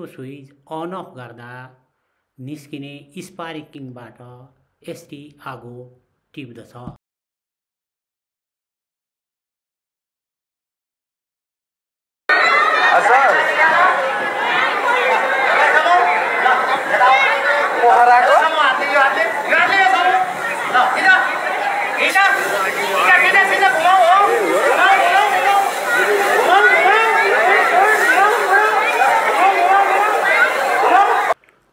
Switch on off गर्दा निस्किने स्पार्किङबाट यसरी आगो टिप्दछ।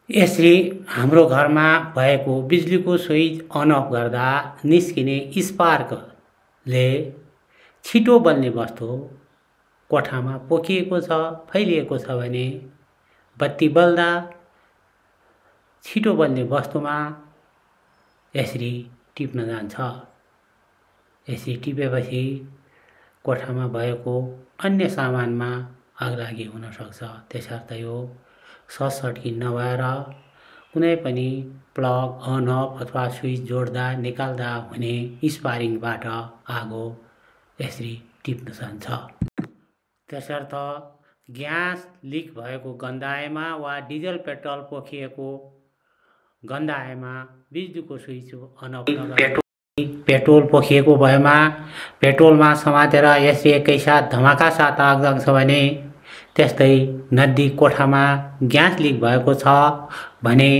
यसरी हाम्रो घरमा भएको बिजुलीको स्विच अन अफ गर्दा निस्किने स्पार्कले छिटो बल्ने वस्तु कोठामा पोखिएको छ, फैलिएको छ भने बत्ती बल्दा छिटो बल्ने वस्तुमा यसरी टिप्न जान्छ। यसरी टिपेपछि कोठामा भएको अन्य सामानमा आगलागी हुन सक्छ। त्यसर्थ यो सर्टसर्किट नभएर कुनै पनि प्लग अन अफ अथवा स्विच जोड्दा निकाल्दा हुने स्पार्किङबाट आगो यसरी टिप्न जान्छ। त्यसर्थ ग्यास लिक भएको गन्धाएमा वा डिजल पेट्रोल पोखिएको गन्धाएमा बिजुलीको स्विच अन अफ नगर्नु। पेट्रोल पोखिएको भएमा पेट्रोलमा समातेर यसरी एकैसाथ धमाका साथ आग लाग्छ भने, त्यस्तै नजिक कोठामा ग्यास लिक भएको छ भने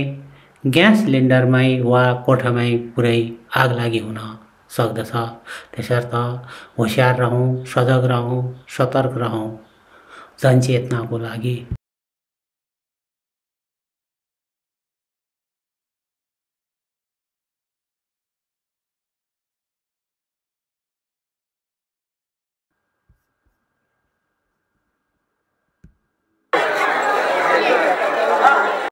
ग्यास सिलिन्डरमै वा कोठामै पुरै आगलागी हुन सक्दछ। त्यसर्थ होशियार रहौँ, सजग रहौँ, सतर्क रहौँ जनचेतनाको लागि।